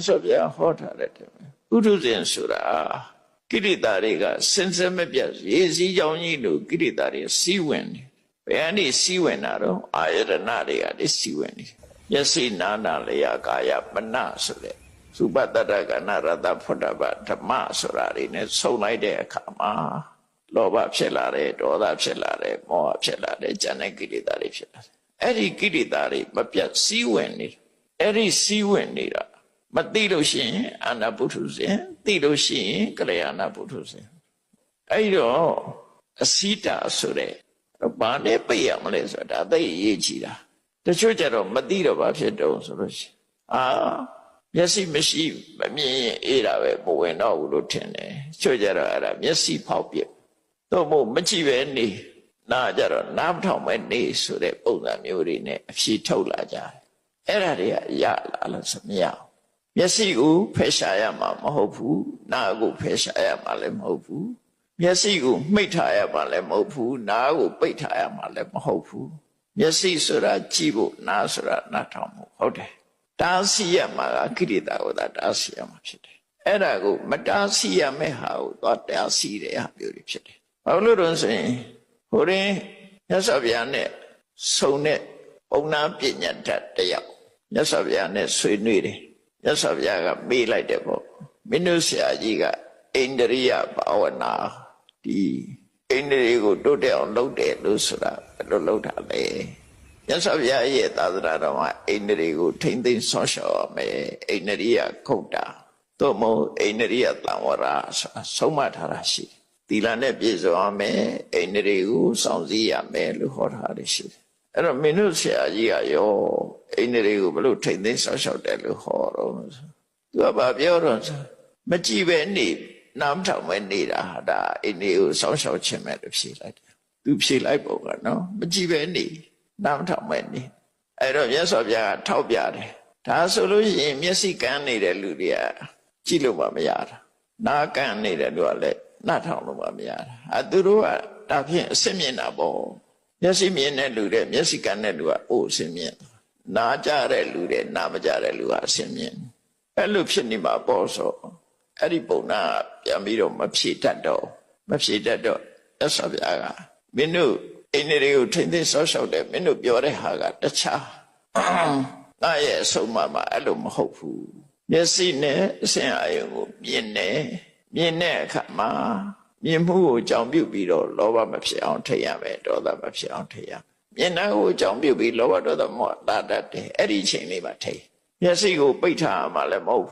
ဆိုပြဟောထားတဲ့ဥဒုဇဉ်ဆိုတာကိရိတာတွေကစင်စမပြတ်ရေစီးကြောင်းကြီးလို့ကိရိတာတွေစီးဝင်နေဘယ်အနေစီးဝင်တာတော့အာယတနာတွေကတည်းစီးဝင်နေမျက်စိနာနာလျာကာယပနဆိုတဲ့သုပတ္တရကနာရတဖုဒ္ဓဘဓမ္မဆိုတာတွေနဲ့ဆုံလိုက်တဲ့အခါမှာလောဘဖြစ်လာတယ်ဒေါသဖြစ်လာတယ်မောဟဖြစ်လာတယ်ဉာဏ်နဲ့ကိရိတာတွေဖြစ်လာတယ်အဲ့ဒီကိရိတာတွေမပြတ်စီးဝင်နေအဲ့ဒီစီးဝင်နေတာမသိလို့ရှိရင်အာနာပုထုဇဉ်သိလို့ရှိရင်ကလျာဏပုထုဇဉ်အဲ့တော့အစိတာဆိုတဲ့ဘာနဲ့ပြရမလဲဆိုတာဒါသိရေးကြည့်တာတချို့ကြတော့မသိတော့ဘာဖြစ်တော့ဆိုလို့ရှိရင်မျက်စိမရှိမမြင်ရင်အေးတာပဲမဝင်တော့ဘူးလို့ထင်တယ်ချို့ကြတော့အဲ့ဒါမျက်စိဖောက်ပြတော့မို့မကြည့်ပဲနေနာကြတော့နားမထောင်ပဲနေဆိုတဲ့ပုံစံမျိုးတွေနဲ့အဖြေထုတ်လာကြတယ်အဲ့ဒါတွေကရလာလို့ဆိုမရဘူးမျက်စိကိုဖယ်ရှားရမှာမဟုတ်ဘူးနားကိုဖယ်ရှားရမှာလည်းမဟုတ်ဘူးမျက်စိကိုမှိတ်ထားရမှာလည်းမဟုတ်ဘူးနားကိုပိတ်ထားရမှာလည်းမဟုတ်ဘူးမျက်စိဆိုတာကြည့်ဖို့နားဆိုတာနားထောင်ဖို့ဟုတ်တယ်တားဆီးရမှာကကိရိတာကိုတားဆီးရမှာဖြစ်တယ်အဲ့ဒါကိုမတားဆီးရမယ့်ဟာကိုသွားတားဆီးတဲ့ဟာမျိုးတွေဖြစ်တယ်ဘာလို့လဲဆိုရင်ဟိုရင်မြတ်စွာဘုရားနဲ့ဆုံတဲ့ပုံနာပညာတတ်တယောက်မြတ်စွာဘုရားနဲ့ဆွေးနွေးတယ်မြတ်စွာဘုရားကမေးလိုက်တယ်ပေါ့မင်းတို့ဆရာကြီးကအိန္ဒြိယဘာဝနာဒီအိန္ဒြေကိုတိုးတက်အောင်လုပ်တယ်လို့ဆိုတာဘယ်လိုလုပ်တာလဲမြတ်စွာဘုရားရဲ့သာသနာတော်မှာအိန္ဒြေကိုထိမ့်သိမ်းဆော့ရှော့ရမယ်အိန္ဒြိယခုတ်တာသို့မဟုတ်အိန္ဒြိယသံဝရဆုံးမထားတာရှိသီလနဲ့ပြည့်စုံရမယ်အိန္ဒြေကိုစောင့်စည်းရမယ်လို့ဟောထားတယ်ရှိတယ်အဲ့တော့မင်းတို့ဆရာကြီးကရောအိန္ဒြေကိုဘလို့ထိမ့်သိမ်းဆော့ရှော့တယ်လို့ဟောတော့သူကဘာပြောတော့မကြည့်ပဲနေနားမထောင်ပဲနေတာဟာဒါအိန္ဒြေကိုစောင့်ရှောက်ခြင်းပဲလို့ဖြေလိုက်တယ်သူဖြေလိုက်ပုံကနော်မကြည့်ပဲနေနားမထောင်ပဲနေအဲ့တော့မြတ်စွာဘုရားကထောက်ပြတယ်ဒါဆိုလို့ရှိရင်မျက်စိကန်းနေတဲ့လူတွေကကြည့်လို့မရတာနားကန်းနေတဲ့လူကလည်းနားထောင်လို့မရတာသူတို့ကဒါဖြင့်အစစ်မြင်တာပေါ့မျက်စိမြင်တဲ့လူတွေမျက်စိကန်းတဲ့လူကအိုးအစစ်မြင်နားကြတဲ့လူတွေနားမကြတဲ့လူကအစစ်မြင်အဲ့လိုဖြစ်နေမှာပေါ့ဆိုအဲ့ဒီပုံနာပြန်ပြီးတော့မဖြေတတ်တော့မြတ်စွာဘုရားကမင်းတို့အိန္ဒြေကိုထိမ့်သိမ်းဆော့ရှော့တယ်မင်းတို့ပြောတဲ့ဟာကတခြားငါရဲ့အဆုံးအမအဲ့လိုမဟုတ်ဘူးမျက်စိနဲ့အစဉ်အာရုံကိုမြင်တဲ့အခါမှာမြင်မှုကိုကြောင်ပြုပြီးတော့လောဘမဖြစ်အောင်ထိရမယ်ဒေါသမဖြစ်အောင်ထိရမြင်တာကိုကြောင်ပြုပြီးလောဘဒေါသမောဟတာတတ်တယ်အဲ့ဒီအချိန်လေးမှာထိမျက်စိကိုပိတ်ထားမှလည်းမဟုတ်